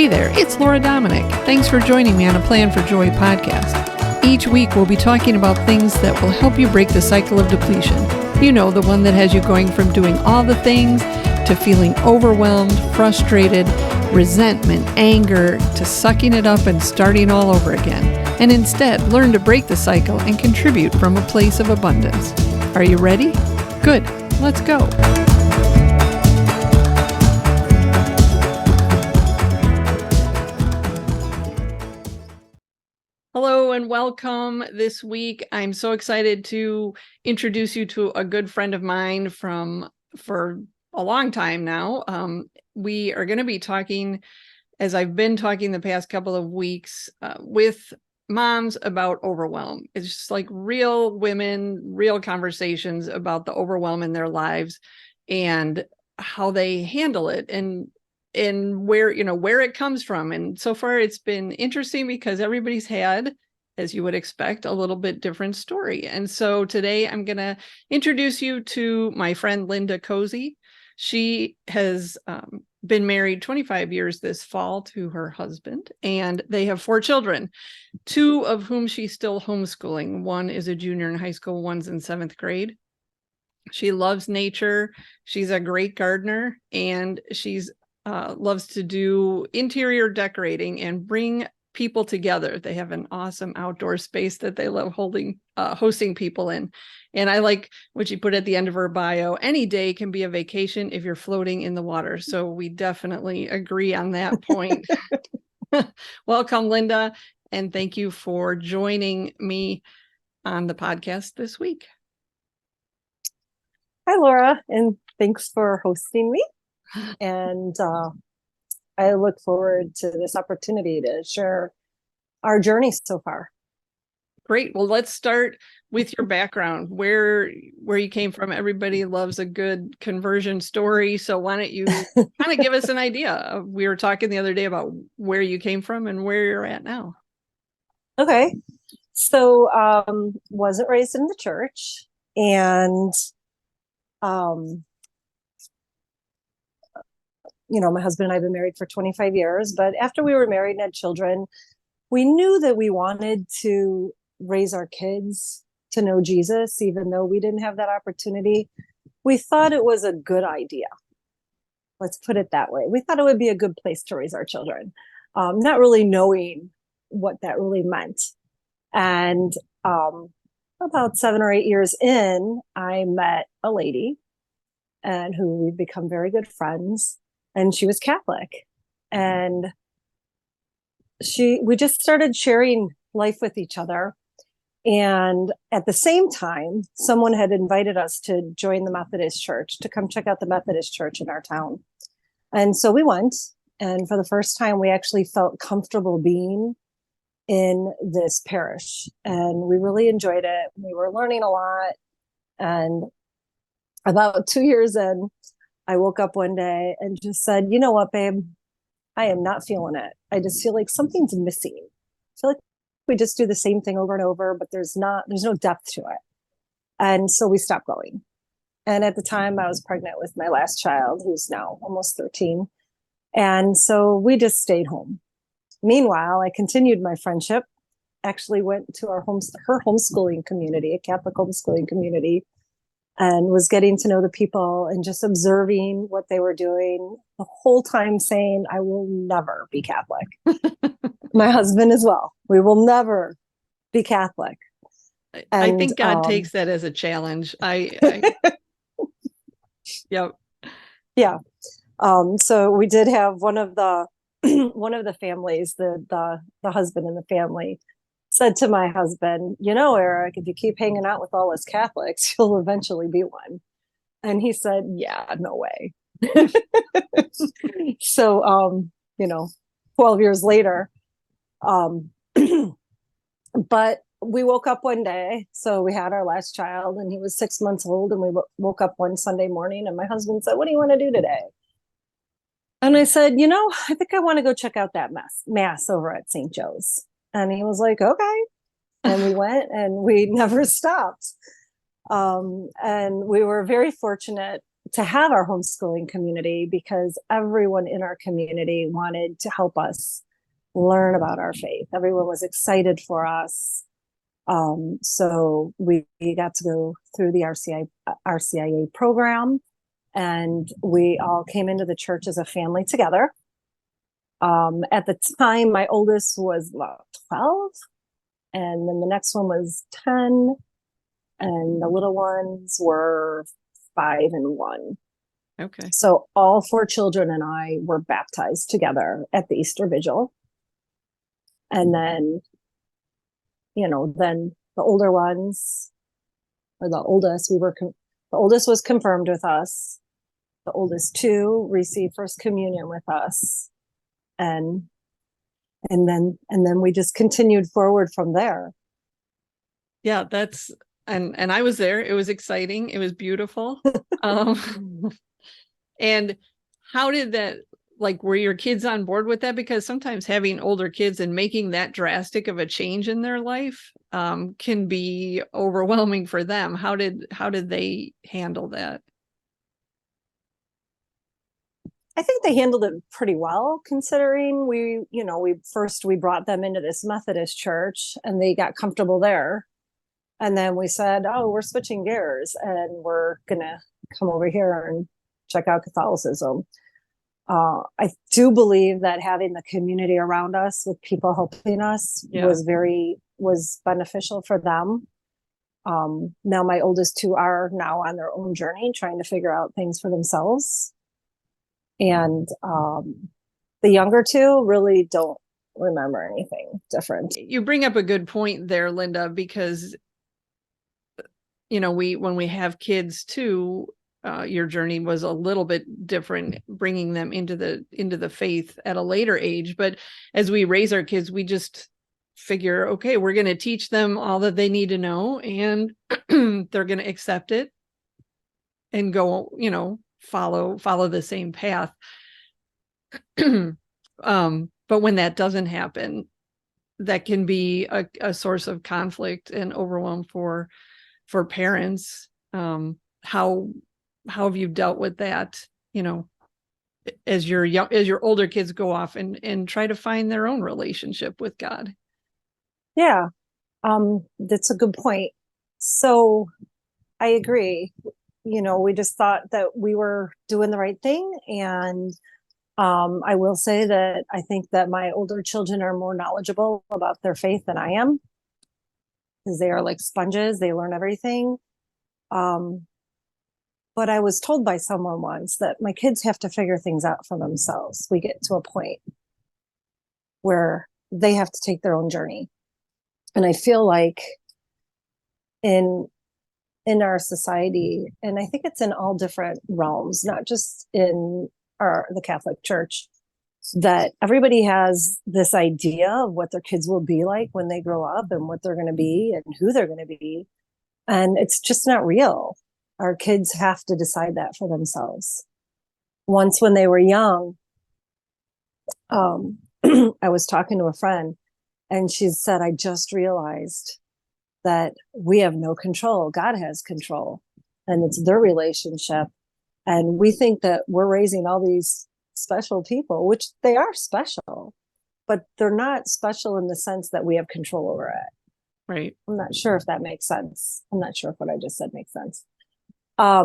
Hey there, it's Laura Dominic. Thanks for joining me on a Plan for Joy podcast. Each week we'll be talking about things that will help you break the cycle of depletion. You know, the one that has you going from doing all the things to feeling overwhelmed, frustrated, resentment, anger, to sucking it up and starting all over again. And instead, learn to break the cycle and contribute from a place of abundance. Are you ready? Good. Let's go. Hello and welcome this week. I'm so excited to introduce you to a good friend of mine for a long time now. We are going to be talking, as I've been talking the past couple of weeks, with moms about overwhelm. It's just like real women, real conversations about the overwhelm in their lives and how they handle it and where it comes from. And so far it's been interesting because everybody's had, as you would expect, a little bit different story. And so today I'm going to introduce you to my friend Linda Cozzi. She has been married 25 years this fall to her husband, and they have 4 children, 2 of whom she's still homeschooling. One is a junior in high school, one's in 7th grade. She loves nature. She's a great gardener, and she's loves to do interior decorating and bring people together. They have an awesome outdoor space that they love hosting people in. And I like what she put at the end of her bio: any day can be a vacation if you're floating in the water. So we definitely agree on that point. Welcome, Linda. And thank you for joining me on the podcast this week. Hi, Laura, and thanks for hosting me. And I look forward to this opportunity to share our journey so far. Great. Well, let's start with your background, where you came from. Everybody loves a good conversion story. So why don't you kind of give us an idea? We were talking the other day about where you came from and where you're at now. Okay. So wasn't raised in the church, and my husband and I have been married for 25 years, but after we were married and had children, we knew that we wanted to raise our kids to know Jesus, even though we didn't have that opportunity. We thought it was a good idea. Let's put it that way. We thought it would be a good place to raise our children, not really knowing what that really meant. And about 7 or 8 years in, I met a lady and who we've become very good friends. And she was Catholic, and we just started sharing life with each other. And at the same time, someone had invited us to join the Methodist Church, to come check out the Methodist Church in our town. And so we went, and for the first time, we actually felt comfortable being in this parish, and we really enjoyed it. We were learning a lot. And about 2 years in, I woke up one day and just said, you know what, babe, I am not feeling it. I just feel like something's missing. I feel like we just do the same thing over and over, but there's no depth to it. And so we stopped going. And at the time I was pregnant with my last child, who's now almost 13. And so we just stayed home. Meanwhile, I continued my friendship, actually went to her homeschooling community, a Catholic homeschooling community, and was getting to know the people and just observing what they were doing, the whole time saying, I will never be Catholic. My husband as well. We will never be Catholic. I think God takes that as a challenge. Yep. Yeah. So we did have one of the families, the husband in the family, said to my husband, Eric, if you keep hanging out with all us Catholics, you'll eventually be one. And he said, yeah, no way. So, 12 years later, but we woke up one day. So we had our last child, and he was 6 months old. And we woke up one Sunday morning, and my husband said, what do you want to do today? And I said, I think I want to go check out that mass over at St. Joe's. And he was like, okay. And we went, and we never stopped. And we were very fortunate to have our homeschooling community because everyone in our community wanted to help us learn about our faith. Everyone was excited for us. So we got to go through the RCIA program, and we all came into the church as a family together. At the time, my oldest was 12, and then the next one was 10, and the little ones were 5 and 1. Okay. So all 4 children and I were baptized together at the Easter Vigil. And then, then the older ones, or the oldest, the oldest was confirmed with us. The oldest 2 received First Communion with us. And then we just continued forward from there. Yeah, and I was there. It was exciting. It was beautiful. And how did that, like, were your kids on board with that? Because sometimes having older kids and making that drastic of a change in their life can be overwhelming for them. How did they handle that? I think they handled it pretty well, considering we brought them into this Methodist church and they got comfortable there. And then we said, oh, we're switching gears and we're going to come over here and check out Catholicism. I do believe that having the community around us with people helping us was beneficial for them. Now my oldest 2 are now on their own journey, trying to figure out things for themselves. And the younger 2 really don't remember anything different. You bring up a good point there, Linda, because when we have kids too, your journey was a little bit different, bringing them into the faith at a later age. But as we raise our kids, we just figure, okay, we're going to teach them all that they need to know, and they're going to accept it and go, follow the same path. But when that doesn't happen, that can be a source of conflict and overwhelm for parents. How have you dealt with that, as your older kids go off and try to find their own relationship with God? Yeah, that's a good point. So I agree. We just thought that we were doing the right thing. And I will say that I think that my older children are more knowledgeable about their faith than I am, because they are like sponges. They learn everything. But I was told by someone once that my kids have to figure things out for themselves. We get to a point where they have to take their own journey. And I feel like in our society, and I think it's in all different realms, not just in the Catholic Church, that everybody has this idea of what their kids will be like when they grow up and what they're going to be and who they're going to be. And it's just not real. Our kids have to decide that for themselves. Once when they were young, I was talking to a friend and she said, I just realized that we have no control. God has control, and it's their relationship. And we think that we're raising all these special people, which they are special, but they're not special in the sense that we have control over it. Right. I'm not sure if that makes sense. I'm not sure if what I just said makes sense. I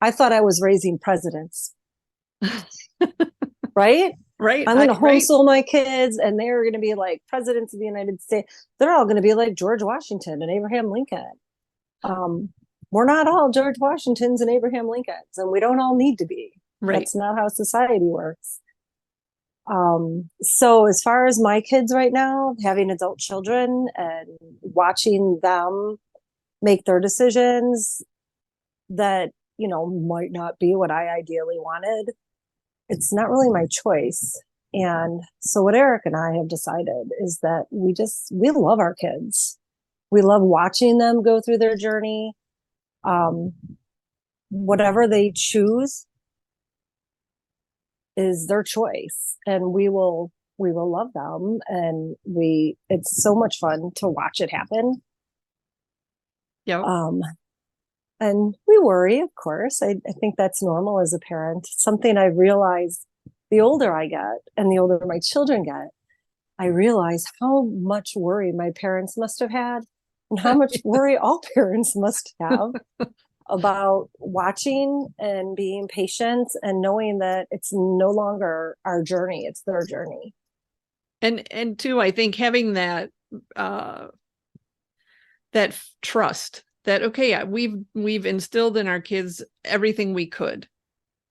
thought I was raising presidents, right? Right. I'm going to homeschool my kids, and they're going to be like presidents of the United States. They're all going to be like George Washington and Abraham Lincoln. We're not all George Washingtons and Abraham Lincolns, and we don't all need to be. Right. That's not how society works. So as far as my kids right now, having adult children and watching them make their decisions that, might not be what I ideally wanted, it's not really my choice. And so what Eric and I have decided is that we love our kids. We love watching them go through their journey. Whatever they choose is their choice, and we will love them. And it's so much fun to watch it happen. Yeah. And we worry, of course. I think that's normal as a parent. Something I realized the older I get and the older my children get, I realize how much worry my parents must have had and how much worry all parents must have about watching and being patient and knowing that it's no longer our journey, it's their journey. And two, I think having that trust that, okay, yeah, we've instilled in our kids everything we could,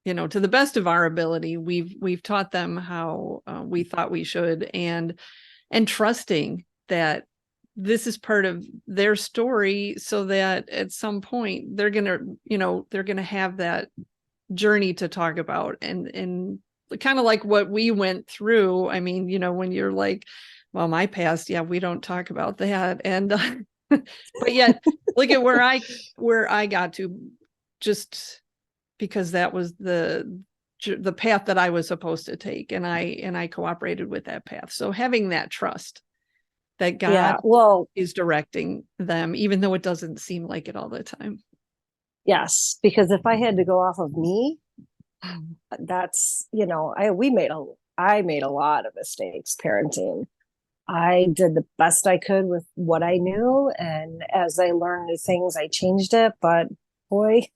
to the best of our ability. We've taught them how we thought we should, and trusting that this is part of their story, so that at some point they're gonna have that journey to talk about, and kind of like what we went through. I mean, when you're like, well, my past, yeah, we don't talk about that, and but yet look at where I got to, just because that was the path that I was supposed to take, and I cooperated with that path. So having that trust that God is directing them, even though it doesn't seem like it all the time. Yes, because if I had to go off of me, that's, I made a lot of mistakes parenting. I did the best I could with what I knew. And as I learned new things, I changed it. But boy,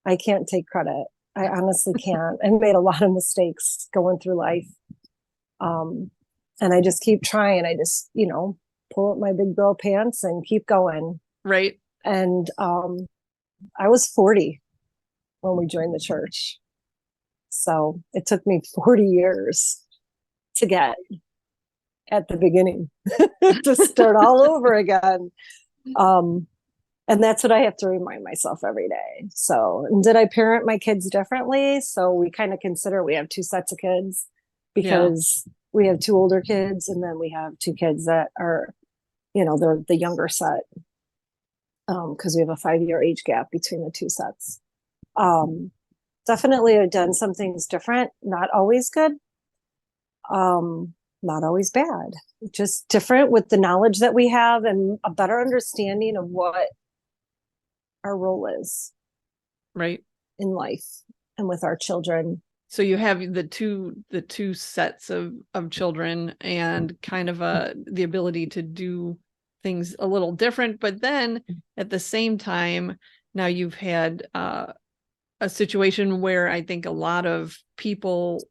I can't take credit. I honestly can't. I made a lot of mistakes going through life. And I just keep trying. I just, pull up my big girl pants and keep going. Right. And I was 40 when we joined the church. So it took me 40 years to get at the beginning to start all over again. And that's what I have to remind myself every day. So, did I parent my kids differently? So we kind of consider we have two sets of kids, because we have two older kids, and then we have two kids that are, they're the younger set, because we have a 5-year age gap between the two sets. Definitely I've done some things different, not always good, not always bad, just different with the knowledge that we have and a better understanding of what our role is right in life and with our children. So you have the two sets of children, and kind of the ability to do things a little different, but then at the same time, now you've had a situation where I think a lot of people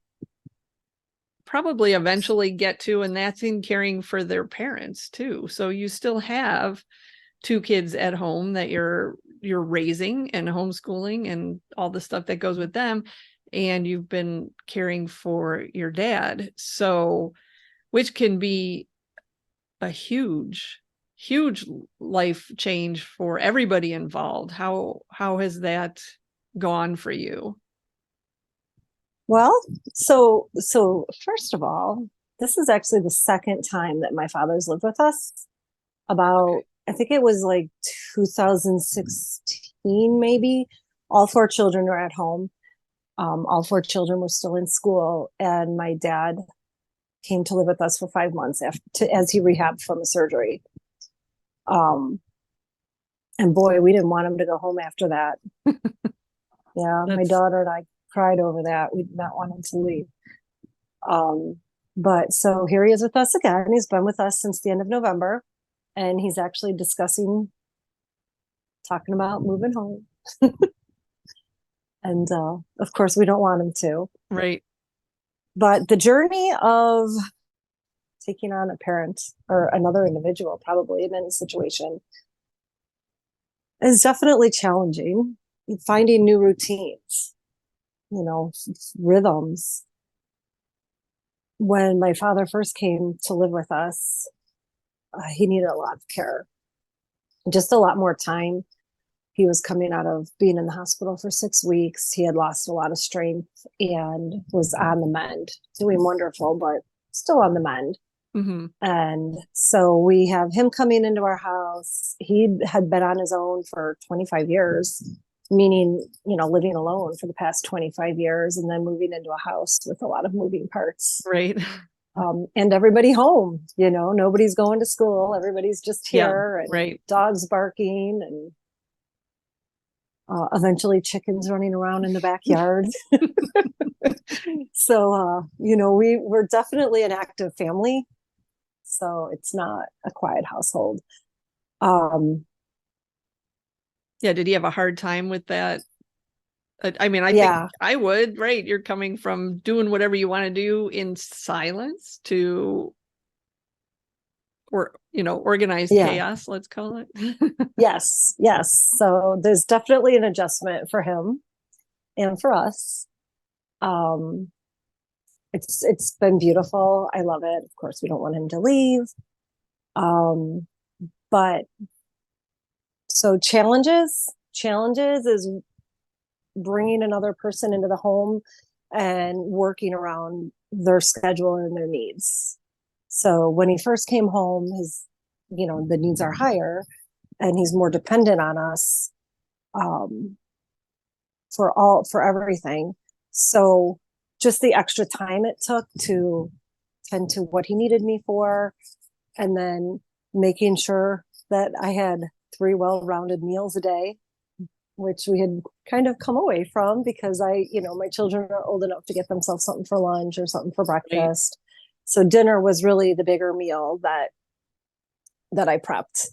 probably eventually get to, and that's in caring for their parents too. So you still have two kids at home that you're raising and homeschooling and all the stuff that goes with them, and you've been caring for your dad. So, which can be a huge life change for everybody involved. How has that gone for you? Well, so first of all, this is actually the second time that my father's lived with us. About, I think it was like 2016, maybe. All four children were at home. All four children were still in school, and my dad came to live with us for 5 months as he rehabbed from a surgery. And boy, we didn't want him to go home after that. Yeah, my daughter and I cried over that. We did not want him to leave. But so here he is with us again. He's been with us since the end of November, and he's actually talking about moving home. And of course, we don't want him to. Right. But the journey of taking on a parent or another individual, probably in any situation, is definitely challenging. Finding new routines, rhythms. When my father first came to live with us, he needed a lot of care, just a lot more time. He was coming out of being in the hospital for 6 weeks. He had lost a lot of strength and was on the mend, doing wonderful, but still on the mend. Mm-hmm. And so we have him coming into our house. He had been on his own for 25 years, meaning, living alone for the past 25 years, and then moving into a house with a lot of moving parts. Right. And everybody home, nobody's going to school. Everybody's just here, and right. dogs barking, and eventually chickens running around in the backyard. So, we're definitely an active family. So it's not a quiet household. Um, Yeah. Did he have a hard time with that? I mean, I think yeah, I would, right? You're coming from doing whatever you want to do in silence to, or, organized yeah, chaos, let's call it. yes, yes. So there's definitely an adjustment for him and for us. Um, it's been beautiful. I love it. Of course, we don't want him to leave. Um, but so challenges is bringing another person into the home and working around their schedule and their needs. So when he first came home, the needs are higher and he's more dependent on us, um, for everything. So just the extra time it took to tend to what he needed me for, and then making sure that I had 3 well-rounded meals a day, which we had kind of come away from because my children are old enough to get themselves something for lunch or something for Right. breakfast. So dinner was really the bigger meal that I prepped.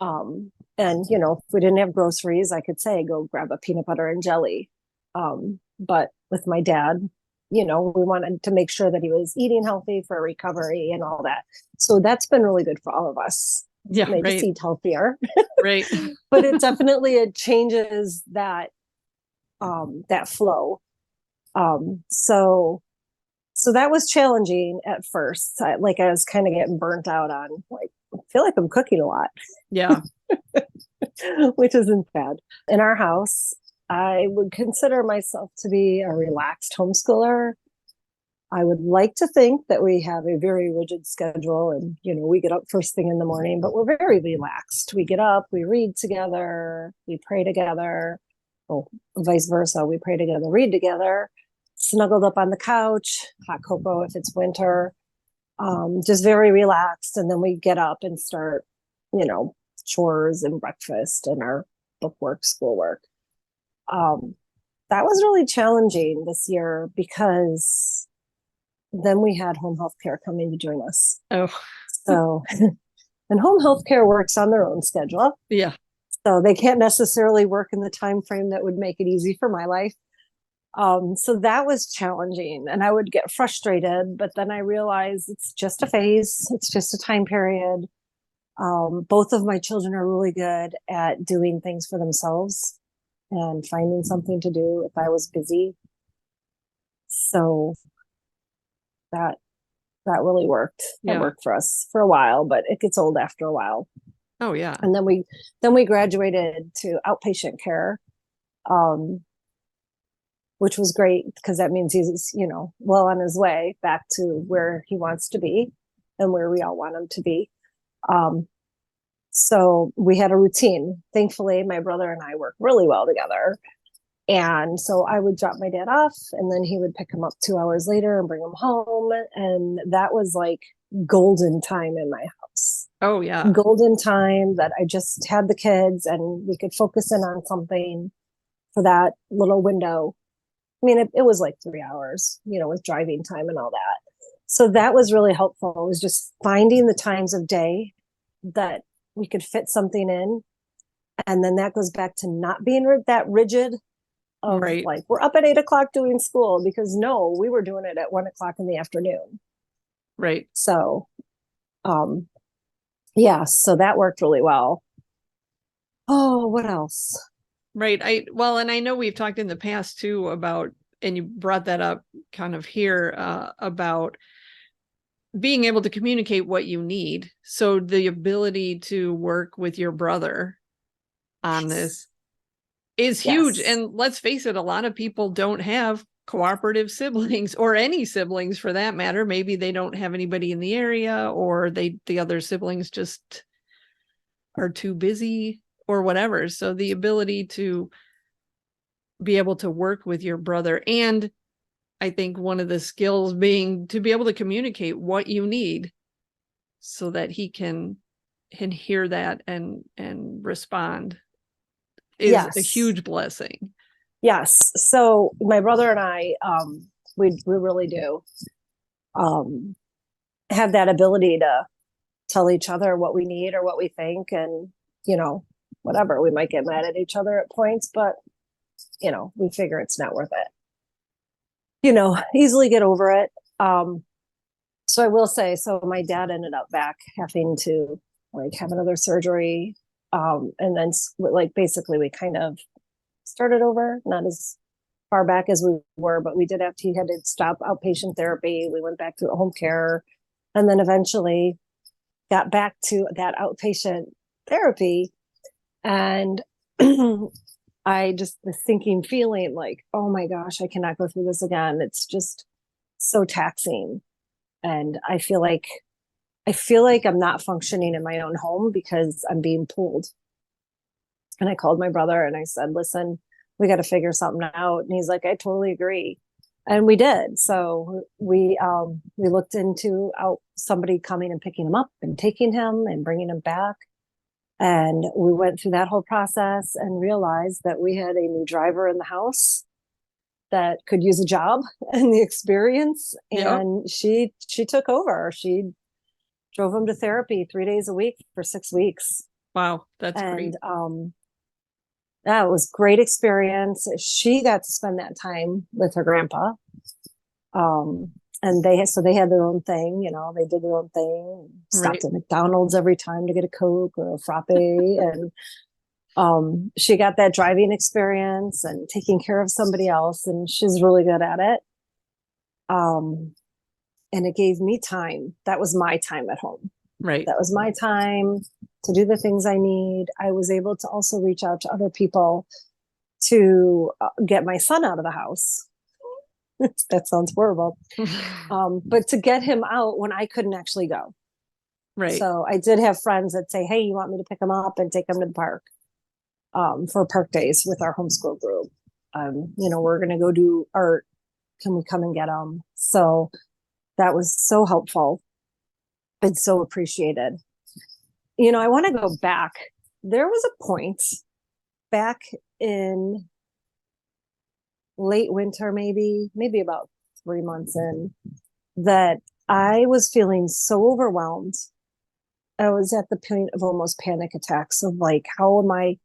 And if we didn't have groceries, I could say go grab a peanut butter and jelly. But with my dad, we wanted to make sure that he was eating healthy for recovery and all that. So that's been really good for all of us. Yeah. Made us Right. eat healthier. Right. But it changes that flow. So that was challenging at first. I was kind of getting burnt out on, like, I feel like I'm cooking a lot. Yeah. Which isn't bad. In our house, I would consider myself to be a relaxed homeschooler. I would like to think that we have a very rigid schedule and, we get up first thing in the morning, but we're very relaxed. We get up, we read together, we pray together, well, vice versa. We pray together, read together, snuggled up on the couch, hot cocoa if it's winter, just very relaxed. And then we get up and start, chores and breakfast and our bookwork, schoolwork. That was really challenging this year because then we had home health care coming to join us. Oh, So, and home health care works on their own schedule. yeah. So they can't necessarily work in the time frame that would make it easy for my life. So that was challenging and I would get frustrated, but then I realized it's just a phase. It's just a time period. Both of my children are really good at doing things for themselves and finding something to do if I was busy. So that really worked. That Yeah. worked for us for a while, but it gets old after a while. Oh, yeah. And then we graduated to outpatient care, which was great because that means he's, well on his way back to where he wants to be and where we all want him to be. So we had a routine. Thankfully, my brother and I work really well together. And so I would drop my dad off and then he would pick him up 2 hours later and bring him home. And that was like golden time in my house. Oh, yeah. Golden time that I just had the kids and we could focus in on something for that little window. I mean, it was like 3 hours, with driving time and all that. So that was really helpful. It was just finding the times of day that we could fit something in. And then that goes back to not being that rigid of Right. like, we're up at 8 o'clock doing school, because no, we were doing it at 1 o'clock in the afternoon. Right. So, yeah, so that worked really well. Oh, what else? Right. And I know we've talked in the past too about, and you brought that up kind of here, about being able to communicate what you need. So the ability to work with your brother on this is huge. Yes. And let's face it, a lot of people don't have cooperative siblings or any siblings for that matter. Maybe they don't have anybody in the area, or the other siblings just are too busy or whatever. So the ability to be able to work with your brother, and I think one of the skills being to be able to communicate what you need so that he can hear that and respond is a huge blessing. Yes. So my brother and I, we really do have that ability to tell each other what we need or what we think, and whatever, we might get mad at each other at points, but we figure it's not worth it. Easily get over it. So I will say, so my dad ended up back having to have another surgery, and then basically we kind of started over, not as far back as we were, but he had to stop outpatient therapy. We went back to home care, and then eventually got back to that outpatient therapy. And I just, the sinking feeling like, oh my gosh, I cannot go through this again. It's just so taxing. And I feel like I'm not functioning in my own home because I'm being pulled. And I called my brother and I said, listen, we got to figure something out. And he's like, I totally agree. And we did. So we looked into somebody coming and picking him up and taking him and bringing him back. And we went through that whole process and realized that we had a new driver in the house that could use a job and the experience. And yep. She took over. She drove him to therapy 3 days a week for 6 weeks. Wow. That's great. That was great experience. She got to spend that time with her grandpa. And they had their own thing, they did their own thing, stopped at McDonald's every time to get a Coke or a frappe. And she got that driving experience and taking care of somebody else. And she's really good at it. And it gave me time. That was my time at home. Right. That was my time to do the things I need. I was able to also reach out to other people to get my son out of the house. That sounds horrible. But to get him out when I couldn't actually go. Right. So I did have friends that say, hey, you want me to pick him up and take him to the park for park days with our homeschool group? We're going to go do art. Can we come and get him? So that was so helpful and so appreciated. I want to go back. There was a point back in late winter, maybe about 3 months in, that I was feeling so overwhelmed. I was at the point of almost panic attacks of how am I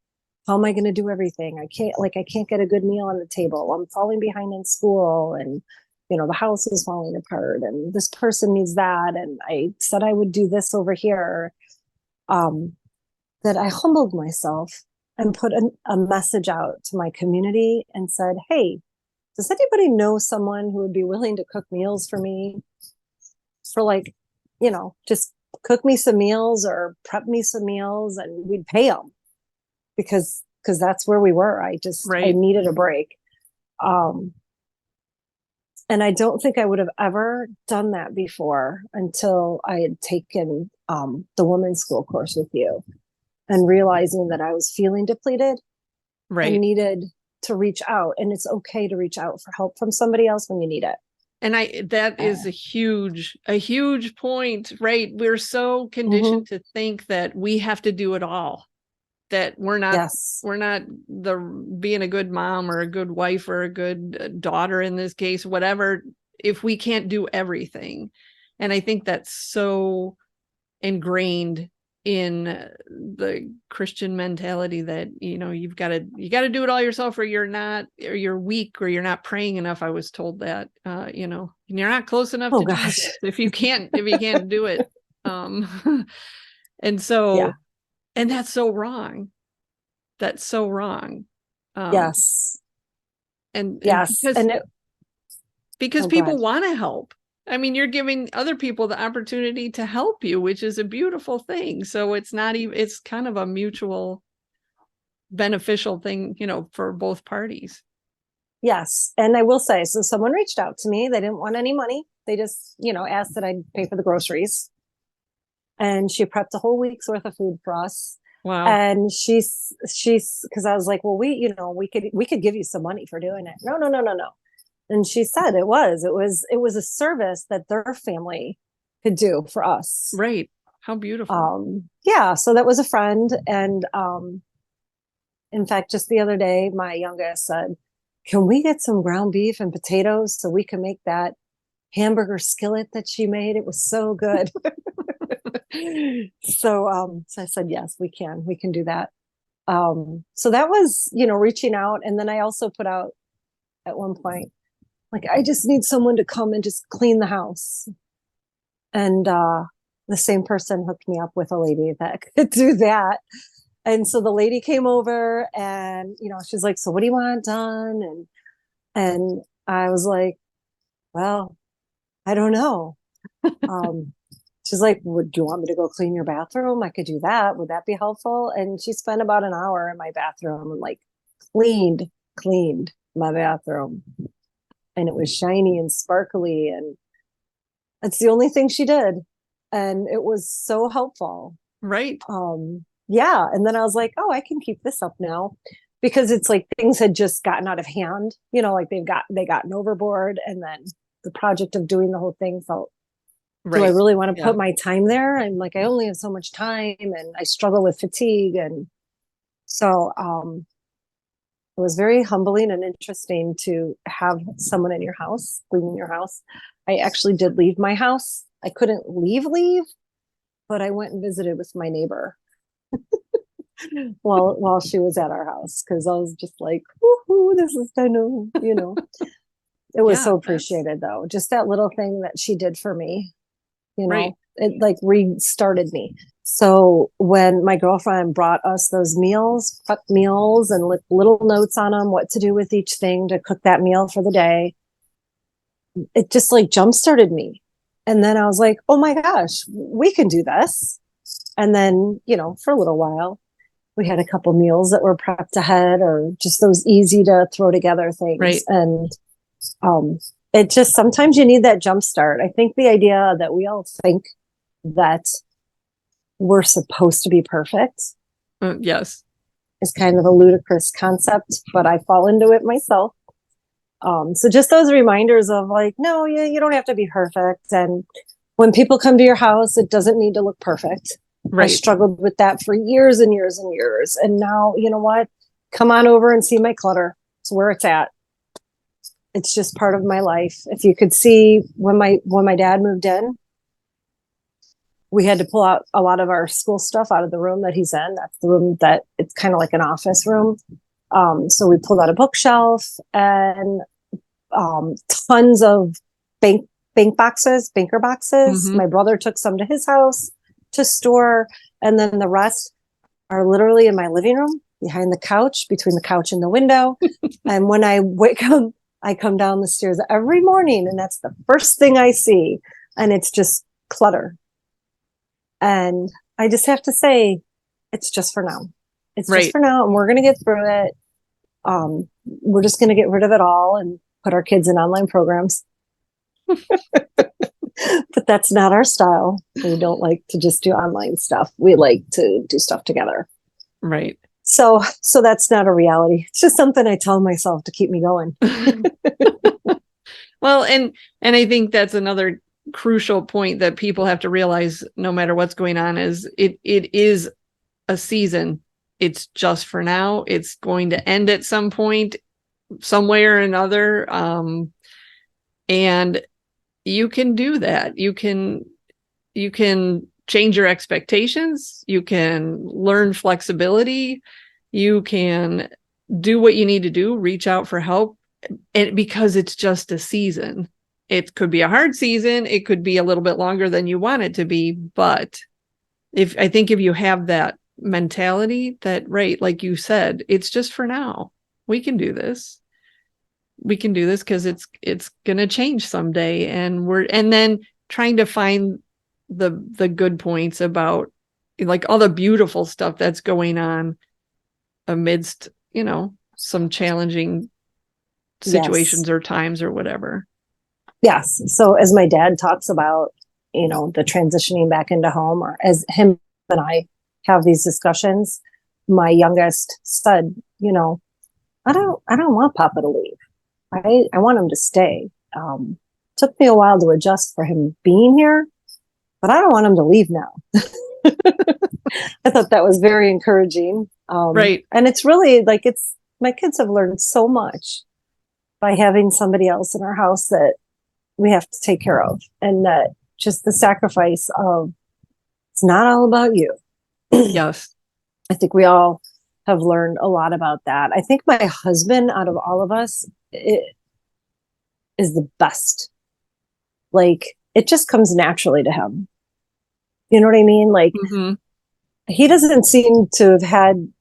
going to do everything? I can't get a good meal on the table. I'm falling behind in school, and the house is falling apart, and this person needs that. And I said I would do this over here. That I humbled myself and put a message out to my community and said, hey, does anybody know someone who would be willing to cook meals for me for just cook me some meals or prep me some meals, and we'd pay them because that's where we were. I needed a break. And I don't think I would have ever done that before until I had taken the women's school course with you and realizing that I was feeling depleted and needed to reach out. And it's okay to reach out for help from somebody else when you need it. And that is a huge point, right? We're so conditioned to think that we have to do it all, that we're not being a good mom or a good wife or a good daughter in this case, whatever, if we can't do everything. And I think that's so ingrained in the Christian mentality that, you've got to do it all yourself, or you're weak, or you're not praying enough. I was told that, you're not close enough to Jesus if you can't do it. And so, and that's so wrong. That's so wrong. Yes. And yes. Because people want to help. I mean, you're giving other people the opportunity to help you, which is a beautiful thing. So it's kind of a mutual beneficial thing, for both parties. Yes. And I will say, so someone reached out to me. They didn't want any money. They just, asked that I pay for the groceries. And she prepped a whole week's worth of food for us. Wow. And she's because I was like, well, we could give you some money for doing it. No. And she said it was a service that their family could do for us. Right. How beautiful. So that was a friend. And In fact, just the other day, my youngest said, can we get some ground beef and potatoes so we can make that hamburger skillet that she made? It was so good. So I said, yes, we can do that. So that was, reaching out. And then I also put out at one point, like, I just need someone to come and just clean the house. And the same person hooked me up with a lady that could do that. And so the lady came over and, she's like, so what do you want done? And I was like, well, I don't know. She's like, do you want me to go clean your bathroom? I could do that. Would that be helpful? And she spent about an hour in my bathroom and like cleaned my bathroom. And it was shiny and sparkly. And it's the only thing she did. And it was so helpful. Right. Yeah. And then I was like, oh, I can keep this up now, because it's like things had just gotten out of hand, like they gotten overboard. And then the project of doing the whole thing felt, do I really want to put my time there? I'm like, I only have so much time and I struggle with fatigue. And so it was very humbling and interesting to have someone in your house, cleaning your house. I actually did leave my house. I couldn't leave, but I went and visited with my neighbor while she was at our house, because I was just like, woohoo, this is kind of, it was so appreciated though. Just that little thing that she did for me, it like restarted me. So when my girlfriend brought us those prep meals and little notes on them, what to do with each thing to cook that meal for the day, it just like jump started me. And then I was like, oh my gosh, we can do this. And then, for a little while, we had a couple meals that were prepped ahead, or just those easy to throw together things. Right. And it just, sometimes you need that jump start. I think the idea that we all think that we're supposed to be perfect. Yes. Is kind of a ludicrous concept, but I fall into it myself. So just those reminders of like, no, you don't have to be perfect. And when people come to your house, it doesn't need to look perfect. Right. I struggled with that for years and years and years. And now, you know what? Come on over and see my clutter. It's where it's at. It's just part of my life. If you could see when my dad moved in, we had to pull out a lot of our school stuff out of the room that he's in. That's the room that it's kind of like an office room. So we pulled out a bookshelf and tons of banker boxes. Mm-hmm. My brother took some to his house to store. And then the rest are literally in my living room, behind the couch, between the couch and the window. And when I wake up, I come down the stairs every morning and that's the first thing I see. And it's just clutter. And I just have to say, it's just for now. It's just for now. And we're going to get through it. We're just going to get rid of it all and put our kids in online programs. But that's not our style. We don't like to just do online stuff. We like to do stuff together. Right. So that's not a reality. It's just something I tell myself to keep me going. Well, and I think that's another crucial point that people have to realize, no matter what's going on, is it is a season. It's just for now. It's going to end at some point, some way or another. And you can do that. You can change your expectations. You can learn flexibility. You can do what you need to do, reach out for help. And because it's just a season, it could be a hard season. It could be a little bit longer than you want it to be. But if you have that mentality that, right, like you said, it's just for now. We can do this. We can do this because it's going to change someday. And then trying to find the good points about like all the beautiful stuff that's going on amidst, some challenging situations or times or whatever. Yes. So as my dad talks about, the transitioning back into home, or as him and I have these discussions, my youngest said, I don't want Papa to leave. I want him to stay. Took me a while to adjust for him being here, but I don't want him to leave now. I thought that was very encouraging. Right. And it's really like, my kids have learned so much by having somebody else in our house that we have to take care of. And that just the sacrifice of, it's not all about you. Yes. I think we all have learned a lot about that. I think my husband, out of all of us, is the best. Like, it just comes naturally to him. You know what I mean? Like, Mm-hmm. he doesn't seem to have had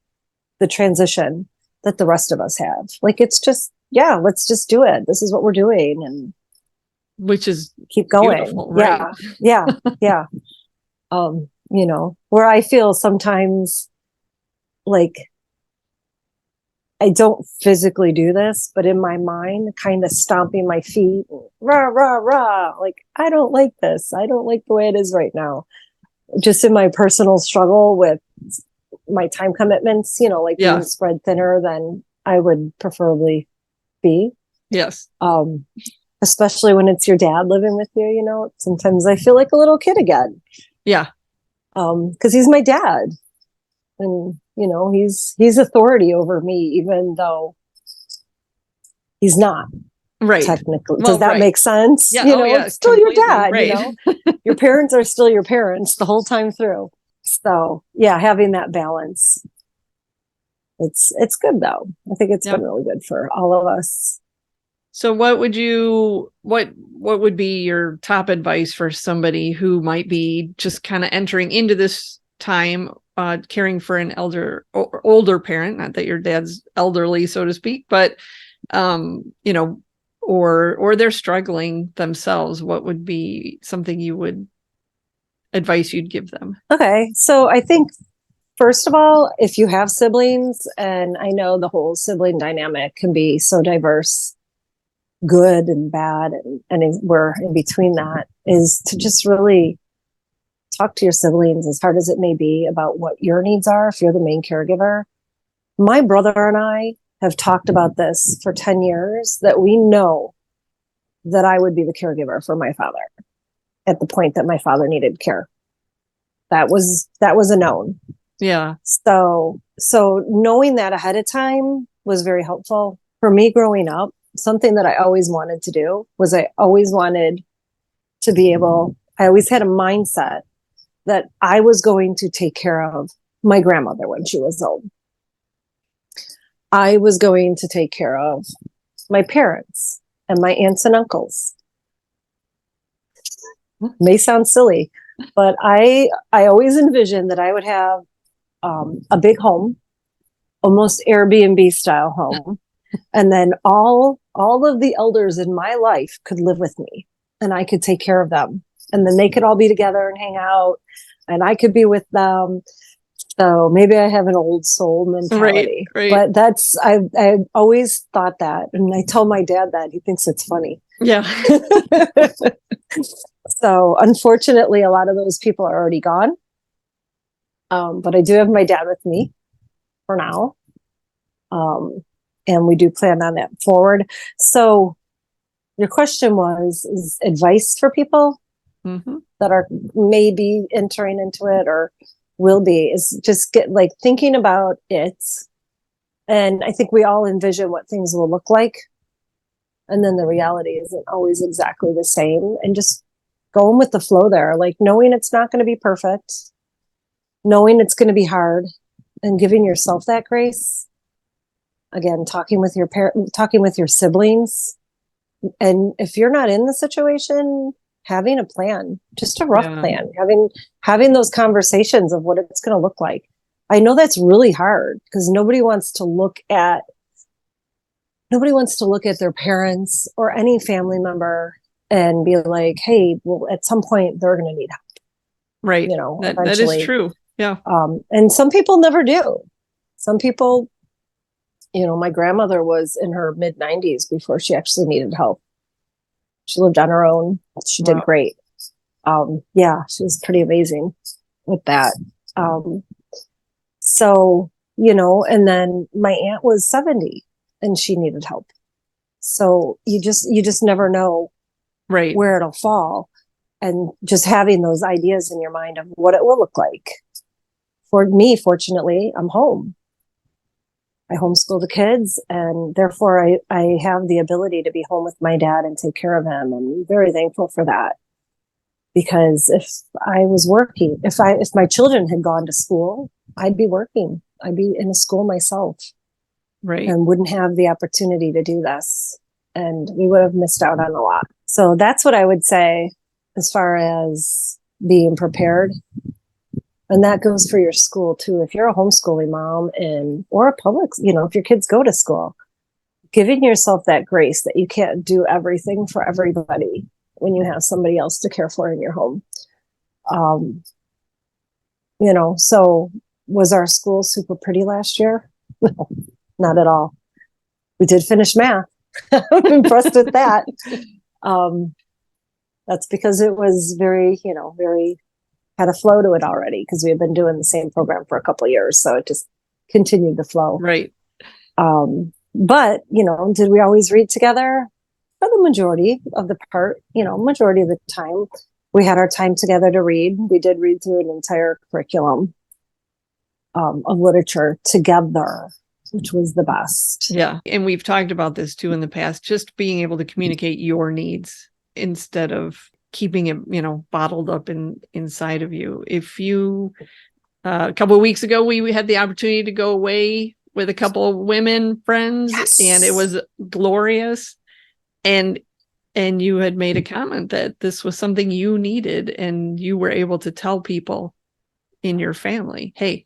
the transition that the rest of us have. Like, it's just, yeah, let's just do it. This is what we're doing, and Which is keep going. beautiful, right? Yeah. Yeah. Where I feel sometimes like I don't physically do this, but in my mind, kind of stomping my feet, rah, rah, rah. Like, I don't like this. I don't like the way it is right now. Just in my personal struggle with my time commitments, like being Yeah. spread thinner than I would preferably be. Yes. Especially when it's your dad living with you, sometimes I feel like a little kid again. Yeah. Because he's my dad. And he's authority over me, even though he's not Right. technically. Well, Does that right. make sense? Yeah. Oh, yeah. It's still your dad. Right. Your parents are still your parents the whole time through. So yeah, having that balance, it's good though. I think it's been really good for all of us. So what would be your top advice for somebody who might be just kind of entering into this time, caring for an older parent? Not that your dad's elderly, so to speak, but or they're struggling themselves. What would be something advice you'd give them? Okay, so I think first of all, if you have siblings, and I know the whole sibling dynamic can be so diverse, good and bad, and we're in between, that is to just really talk to your siblings, as hard as it may be, about what your needs are if you're the main caregiver. My brother and I have talked about this for 10 years, that we know that I would be the caregiver for my father at the point that my father needed care. That was a known. Yeah. So knowing that ahead of time was very helpful for me growing up. Something that I always wanted to do was, I always wanted to be able, I always had a mindset that I was going to take care of my grandmother when she was old. I was going to take care of my parents and my aunts and uncles. May sound silly, but I always envisioned that I would have a big home, almost Airbnb style home. And then all of the elders in my life could live with me, and I could take care of them. And then they could all be together and hang out, and I could be with them. So maybe I have an old soul mentality, right. But I always thought that. And I tell my dad that. He thinks it's funny. Yeah. So unfortunately, a lot of those people are already gone. But I do have my dad with me for now. And we do plan on that forward. So your question is advice for people that are maybe entering into it or will be, is just get like thinking about it. And I think we all envision what things will look like. And then the reality isn't always exactly the same. And just going with the flow there, like knowing it's not going to be perfect, knowing it's going to be hard, and giving yourself that grace. Again, talking with your siblings. And if you're not in the situation, having a plan, just a rough plan, having those conversations of what it's going to look like. I know that's really hard because nobody wants to look at their parents or any family member and be like, hey, well, at some point they're going to need help. Right. That is true. Yeah. And some people never do. Some people, my grandmother was in her mid 90s before she actually needed help. She lived on her own. She did great. She was pretty amazing with that. And then my aunt was 70 and she needed help. So you just never know where it'll fall. And just having those ideas in your mind of what it will look like. For me, fortunately, I'm home. I homeschool the kids, and therefore I have the ability to be home with my dad and take care of him. I'm very thankful for that, because if I was working, if my children had gone to school, I'd be working. I'd be in a school myself, Right. and wouldn't have the opportunity to do this, and we would have missed out on a lot. So that's what I would say as far as being prepared. And that goes for your school too. If you're a homeschooling mom or a public, if your kids go to school, giving yourself that grace that you can't do everything for everybody when you have somebody else to care for in your home. So was our school super pretty last year? No, not at all. We did finish math. I'm impressed with that. That's because it was very had a flow to it already, because we had been doing the same program for a couple of years. So it just continued the flow. Right. But, did we always read together? For the majority of the majority of the time, we had our time together to read. We did read through an entire curriculum of literature together, which was the best. Yeah. And we've talked about this too in the past, just being able to communicate your needs instead of keeping it, bottled up inside of you. If you, a couple of weeks ago, we had the opportunity to go away with a couple of women friends, Yes. and it was glorious. And you had made a comment that this was something you needed, and you were able to tell people in your family, hey.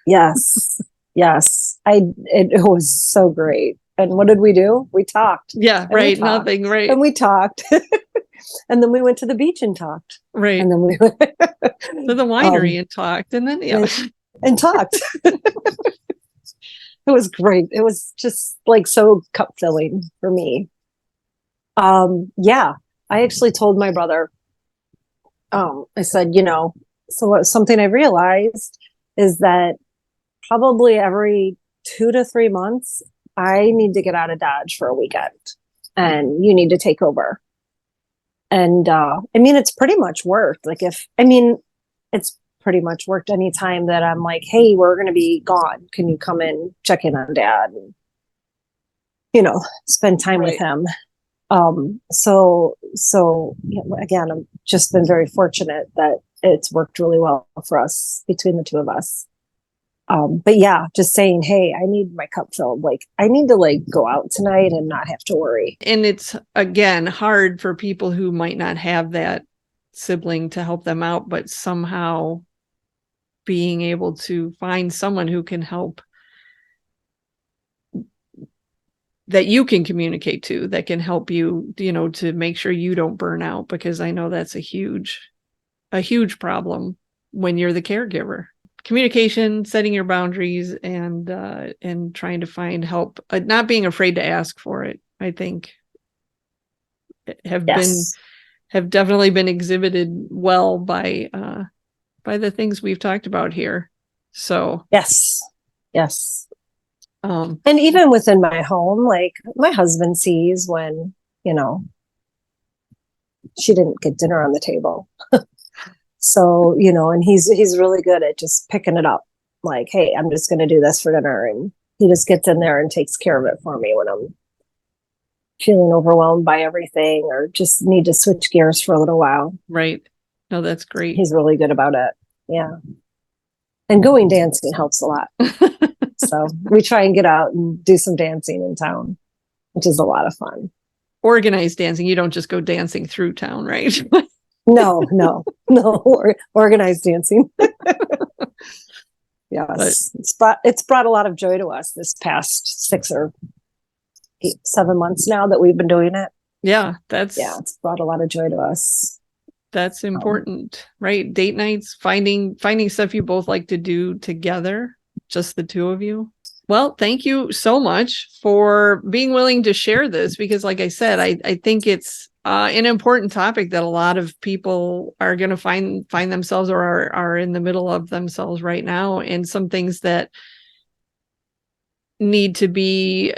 Yes. It was so great. And what did we do? We talked. Yeah, right. Nothing, right. And we talked. And then we went to the beach and talked. Right. And then we went to the winery and talked. And then, and talked. It was great. It was just like so cup filling for me. I actually told my brother, I said, something I realized is that probably every 2 to 3 months, I need to get out of Dodge for a weekend, and you need to take over. And it's pretty much worked. It's pretty much worked anytime that I'm like, hey, we're going to be gone. Can you come in, check in on Dad, and, spend time with him. So again, I've just been very fortunate that it's worked really well for us, between the two of us. But yeah, just saying, hey, I need my cup filled. Like, I need to go out tonight and not have to worry. And it's, again, hard for people who might not have that sibling to help them out, but somehow being able to find someone who can help, that you can communicate to, that can help you, to make sure you don't burn out, because I know that's a huge problem when you're the caregiver. Communication, setting your boundaries, and trying to find help, not being afraid to ask for it, I think have definitely been exhibited well by the things we've talked about here. So yes. And even within my home, like, my husband sees when, she didn't get dinner on the table. So, and he's really good at just picking it up. Like, hey, I'm just going to do this for dinner. And he just gets in there and takes care of it for me when I'm feeling overwhelmed by everything, or just need to switch gears for a little while. Right. No, that's great. He's really good about it. Yeah. And going dancing helps a lot. So we try and get out and do some dancing in town, which is a lot of fun. Organized dancing. You don't just go dancing through town, right? No. Organized dancing. Yes. It's brought a lot of joy to us this past 6 or 7 months now that we've been doing it. Yeah. It's brought a lot of joy to us. That's important, right? Date nights, finding stuff you both like to do together, just the two of you. Well, thank you so much for being willing to share this, because like I said, I think it's an important topic that a lot of people are going to find themselves, or are in the middle of themselves right now, and some things that need to be,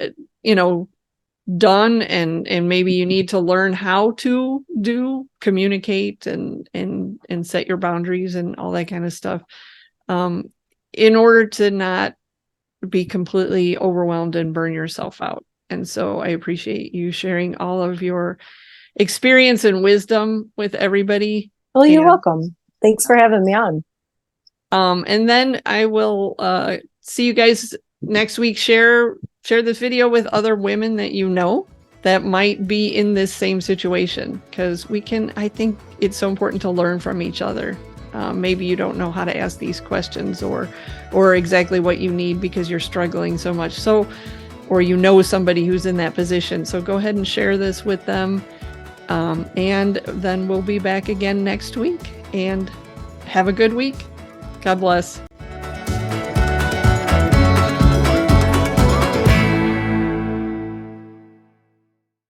done, and maybe you need to learn how to communicate and set your boundaries and all that kind of stuff, in order to not be completely overwhelmed and burn yourself out. And so I appreciate you sharing all of your experience and wisdom with everybody. Well, you're welcome. Thanks for having me on. And then I will see you guys next week. Share this video with other women that you know that might be in this same situation, because I think it's so important to learn from each other. Maybe you don't know how to ask these questions or exactly what you need because you're struggling so much. Or you know somebody who's in that position. So go ahead and share this with them. And then we'll be back again next week, and have a good week. God bless.